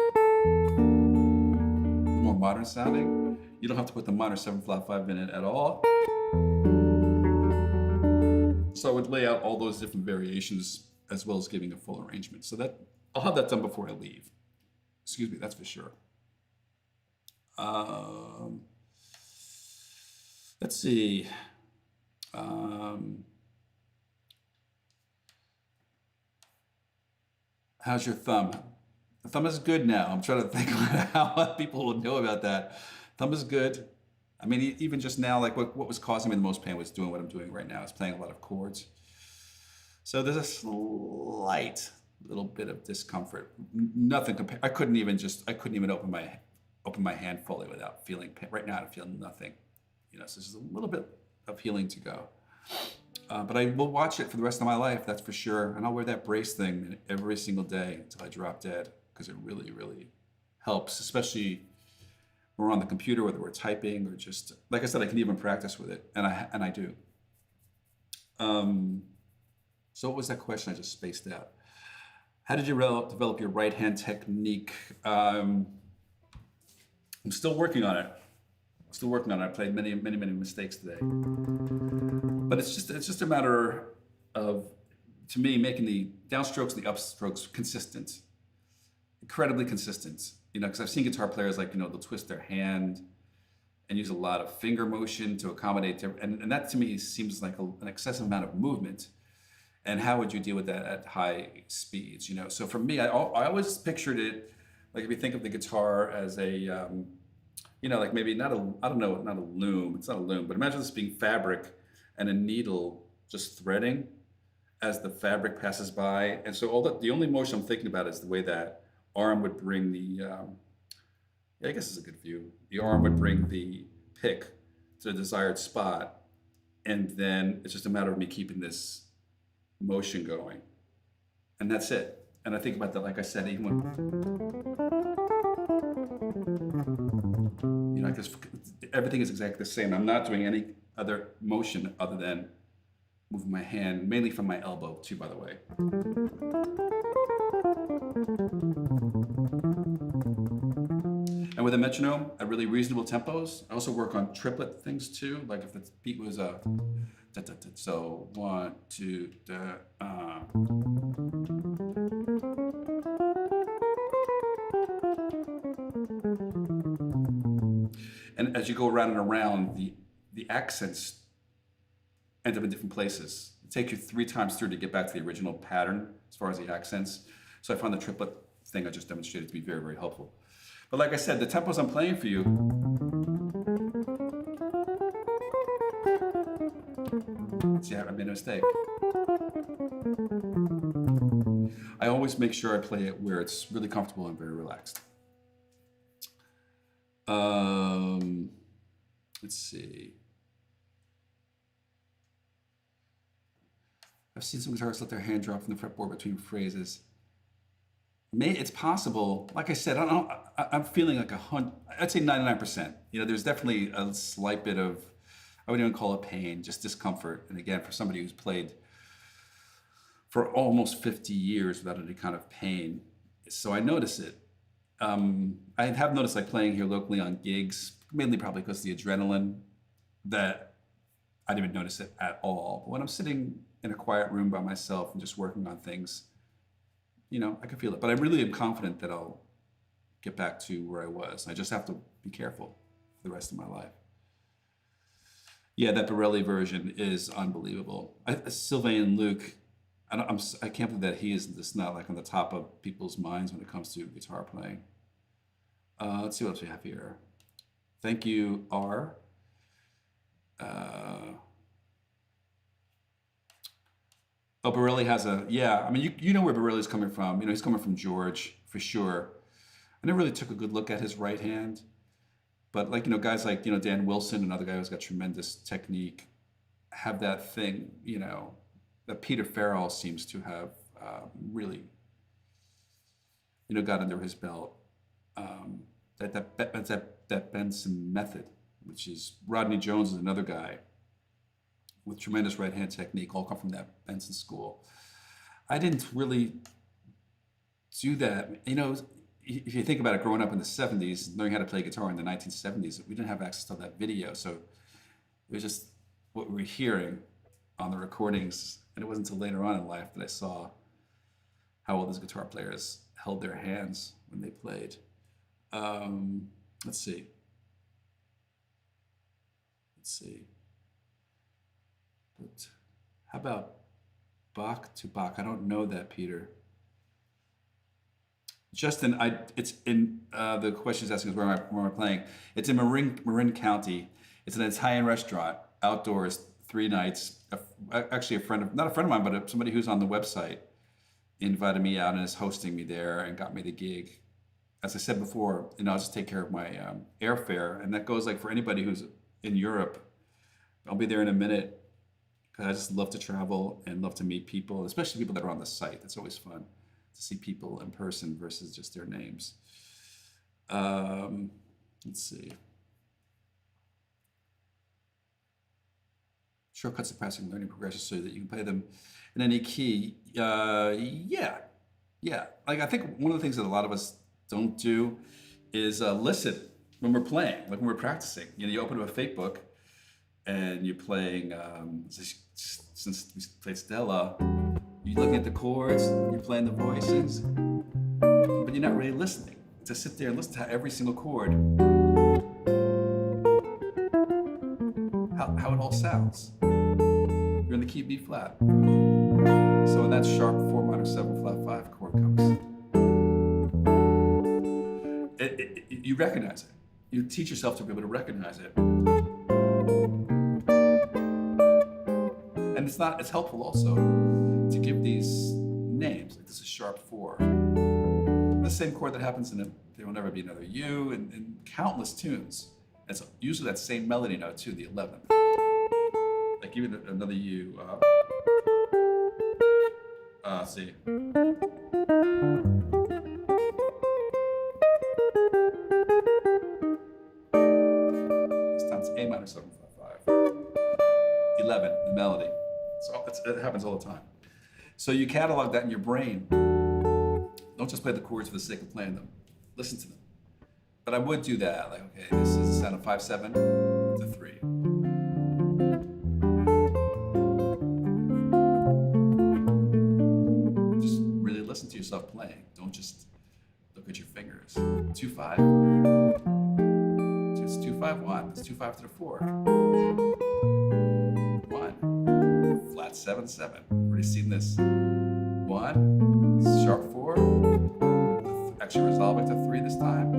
more modern sounding. You don't have to put the minor 7/5 in it at all. So I would lay out all those different variations as well as giving a full arrangement. So that I'll have that done before I leave. Excuse me, that's for sure. Let's see. How's your thumb? The thumb is good now. I'm trying to think how people will know about that. Thumb is good. I mean, even just now, what was causing me the most pain was doing what I'm doing right now. Is playing a lot of chords. So there's a slight little bit of discomfort. Nothing compared. I couldn't even open my hand fully without feeling pain. Right now, I feel nothing. So there's a little bit of healing to go. But I will watch it for the rest of my life, that's for sure. And I'll wear that brace thing every single day until I drop dead, because it really, really helps, especially when we're on the computer, whether we're typing or just, like I said, I can even practice with it, and I do. So what was that question? I just spaced out. How did you develop your right hand technique? I'm still working on it. I played many mistakes today. But it's just a matter of, to me, making the downstrokes and the upstrokes consistent, incredibly consistent. Because I've seen guitar players they'll twist their hand and use a lot of finger motion to accommodate, and that to me seems like an excessive amount of movement. And how would you deal with that at high speeds? So for me, I always pictured it like, if you think of the guitar as a maybe not a loom. It's not a loom, but imagine this being fabric and a needle just threading as the fabric passes by. And so the only motion I'm thinking about is the way that arm would bring the, I guess it's a good view. The arm would bring the pick to the desired spot. And then it's just a matter of me keeping this motion going, and that's it. And I think about that, like I said, even when, because everything is exactly the same. I'm not doing any other motion other than moving my hand, mainly from my elbow too, by the way. And with a metronome at really reasonable tempos, I also work on triplet things too. Like if the beat was a da, da, da, so 1, 2, da, And as you go around and around, the accents end up in different places. It takes you 3 times through to get back to the original pattern as far as the accents. So I found the triplet thing I just demonstrated to be very, very helpful. But like I said, the tempos I'm playing for you, see, I made a mistake. I always make sure I play it where it's really comfortable and very relaxed. Let's see. I've seen some guitarists let their hand drop from the fretboard between phrases. It's possible. Like I said, I'm feeling like I'd say 99%. There's definitely a slight bit of, I wouldn't even call it pain, just discomfort. And again, for somebody who's played for almost 50 years without any kind of pain, so I notice it. I have noticed, like playing here locally on gigs, mainly probably because of the adrenaline, that I didn't even notice it at all. But when I'm sitting in a quiet room by myself and just working on things, I can feel it. But I really am confident that I'll get back to where I was. I just have to be careful for the rest of my life. Yeah, that Borelli version is unbelievable. Sylvain Luke, I can't believe that he is just not like on the top of people's minds when it comes to guitar playing. Let's see what else we have here. Thank you, R. Borelli has I mean, you know where Borelli's coming from. He's coming from George, for sure. I never really took a good look at his right hand. But like, guys like, Dan Wilson, another guy who's got tremendous technique, have that thing, that Peter Farrell seems to have really, got under his belt. That Benson method, which is Rodney Jones is another guy with tremendous right hand technique, all come from that Benson school. I didn't really do that. If you think about it, growing up in the 70s, learning how to play guitar in the 1970s, we didn't have access to that video. So it was just what we were hearing on the recordings. And it wasn't until later on in life that I saw how all these guitar players held their hands when they played. Let's see. But how about Bach to Bach? I don't know that, Peter. Justin, it's in the question is asking is where am I playing? It's in Marin County. It's an Italian restaurant, outdoors, 3 nights. Actually, not a friend of mine, but somebody who's on the website invited me out and is hosting me there and got me the gig. As I said before, I'll just take care of my airfare, and that goes like for anybody who's in Europe. I'll be there in a minute because I just love to travel and love to meet people, especially people that are on the site. It's always fun to see people in person versus just their names. Let's see. Shortcuts to passing learning progressions so that you can play them in any key. Yeah. Like I think one of the things that a lot of us don't do is listen when we're playing, like when we're practicing. You open up a fake book and you're playing, since we played Stella, you're looking at the chords, you're playing the voices, but you're not really listening. To sit there and listen to every single chord, how it all sounds. You're in the key B flat. So when that sharp 4 minor 7 flat 5 chord comes, you recognize it. You teach yourself to be able to recognize it. And it's helpful also to give these names. Like this is sharp 4. The same chord that happens in There Will Never Be Another You in countless tunes. It's usually that same melody note too, the 11th. Like even another U. C. This time it's A minor 7/5/5. 11, the melody. So it happens all the time. So you catalog that in your brain. Don't just play the chords for the sake of playing them. Listen to them. But I would do that. Like, okay, this is the sound of 5/7 to 3. Just really listen to yourself playing. Don't just look at your fingers. 2/5. It's 2/5/1. It's 2/5 to the 4. 1. Flat 7/7. Already seen this. 1. Sharp 4. Actually resolve it to 3 this time.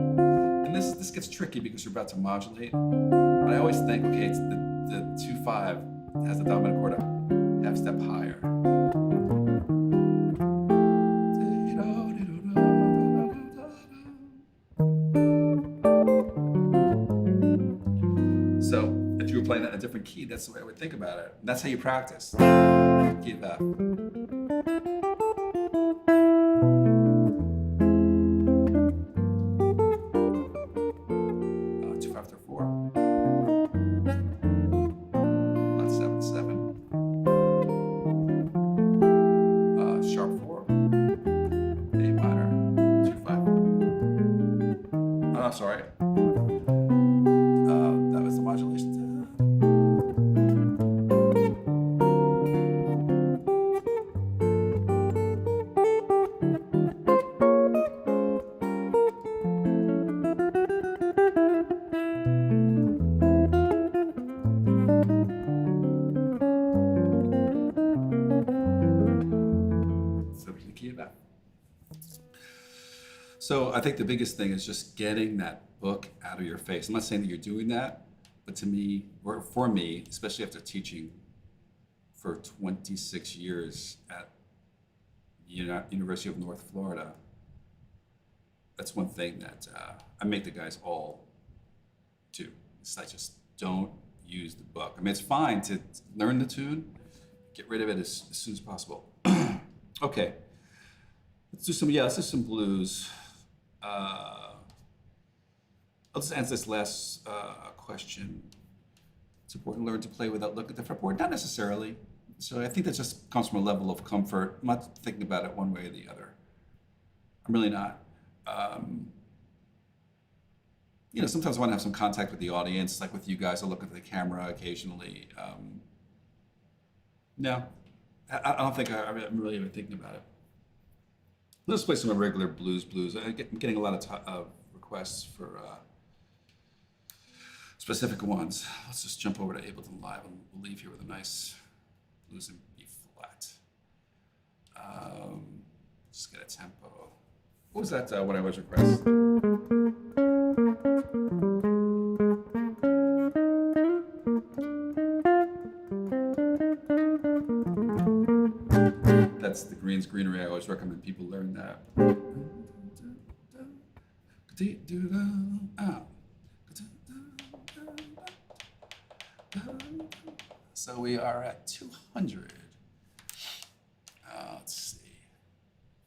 And this gets tricky because you're about to modulate. But I always think, okay, it's the 2/5 has the dominant chord a half step higher. So if you were playing that in a different key, that's the way I would think about it. And that's how you practice. Key of F. 2/5 to 4. Flat 7/7. Sharp 4. A minor 2/5. Oh, sorry. That was the modulation. So I think the biggest thing is just getting that book out of your face. I'm not saying that you're doing that, but to me, or for me, especially after teaching for 26 years at University of North Florida, that's one thing that I make the guys all do. It's like, just don't use the book. I mean, it's fine to learn the tune, get rid of it as soon as possible. Okay, let's do some blues. I'll just answer this last question. It's important to learn to play without looking at the fretboard. Not necessarily. So I think that just comes from a level of comfort. I'm not thinking about it one way or the other. I'm really not. Sometimes I want to have some contact with the audience, like with you guys. I'll look at the camera occasionally. No, I don't think I'm really even thinking about it. Let's play some regular blues. I'm getting a lot of requests for specific ones. Let's just jump over to Ableton Live and we'll leave here with a nice blues in B flat. Just get a tempo. What was that? What I was request? That's the Greene's Greenery. I always recommend people learn that. So we are at 200. Let's see.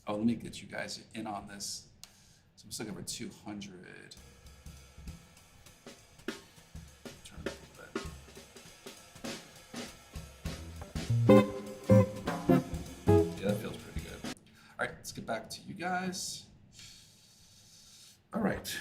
Oh, let me get you guys in on this. So I'm just looking for 200. Let's get back to you guys. All right.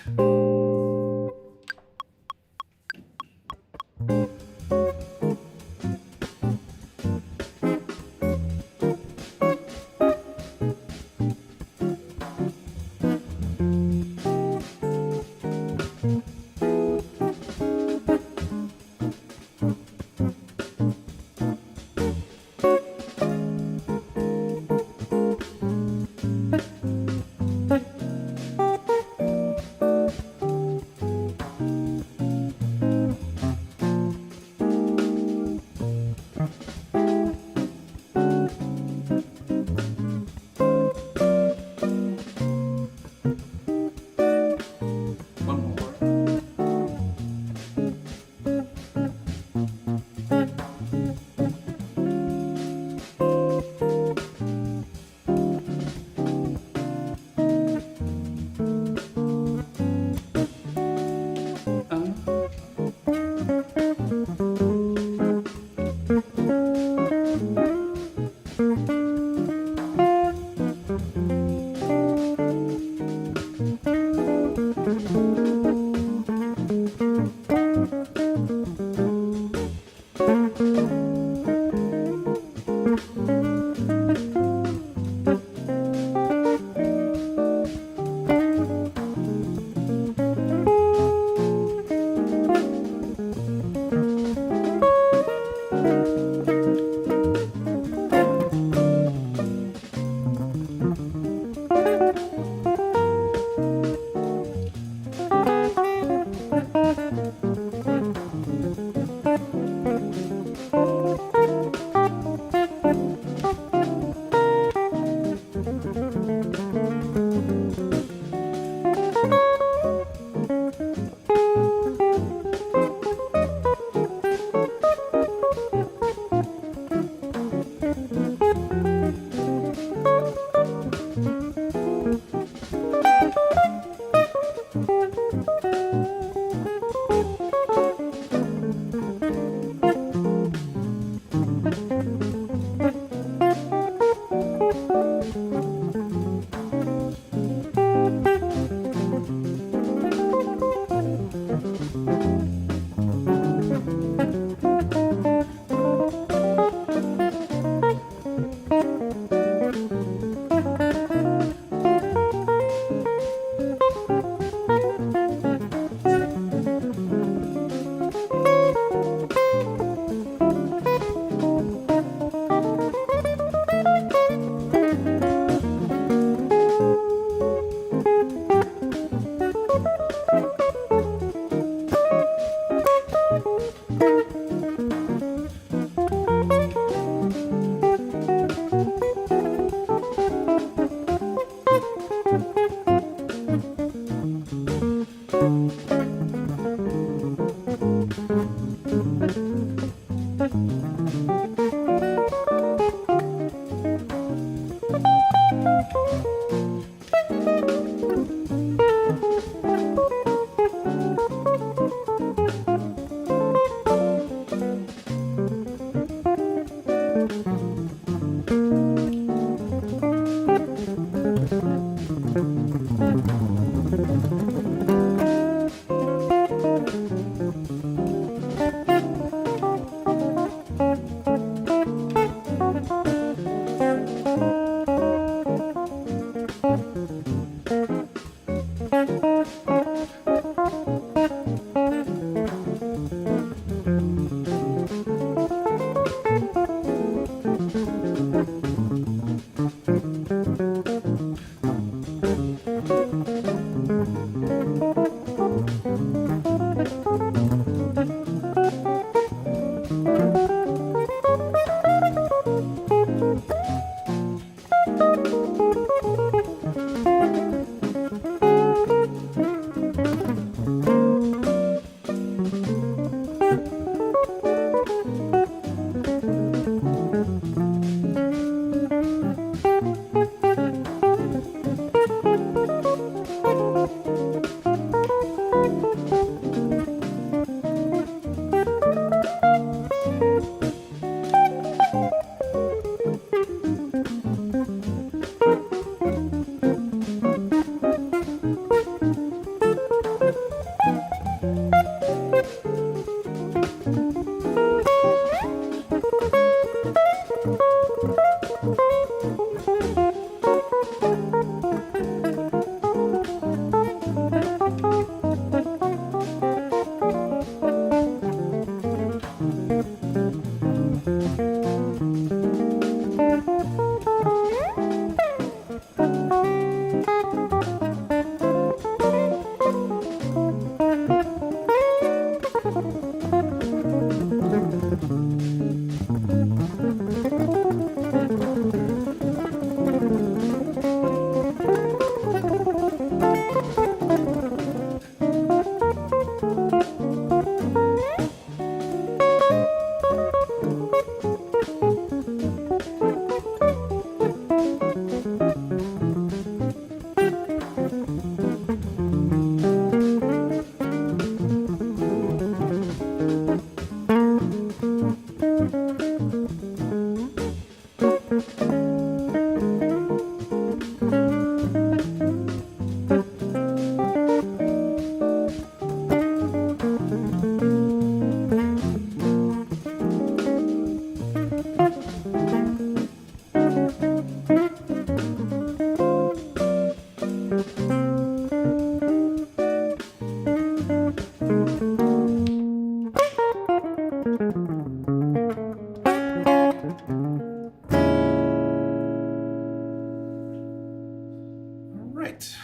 right.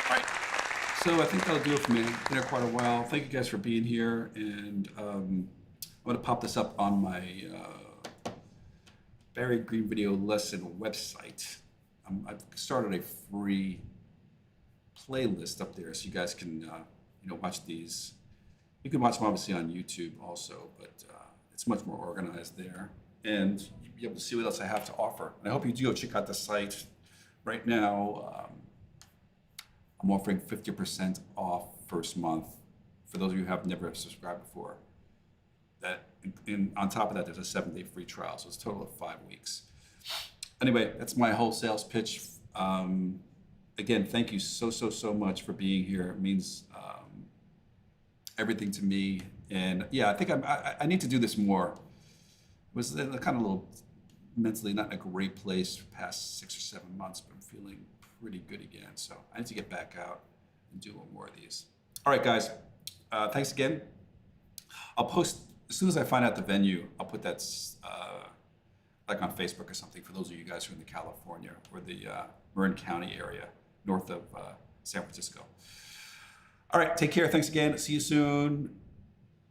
All right. So I think that'll do it for me. Been here quite a while. Thank you guys for being here, and I'm going to pop this up on my Barry Greene video lesson website. I've started a free playlist up there, so you guys can watch these. You can watch them obviously on YouTube also, but it's much more organized there, and you'll be able to see what else I have to offer. And I hope you do go check out the site. Right now, I'm offering 50% off first month for those of you who have never subscribed before. That on top of that, there's a 7-day free trial, so it's a total of 5 weeks. Anyway, that's my whole sales pitch. Again, thank you so much for being here. It means everything to me. And yeah, I think I need to do this more. It was kind of a little mentally not in a great place for the past 6 or 7 months, but I'm feeling pretty good again. So I need to get back out and do more of these. All right, guys. Thanks again. I'll post, as soon as I find out the venue, I'll put that like on Facebook or something for those of you guys who are in the California or the Marin County area, north of San Francisco. All right, take care. Thanks again. See you soon.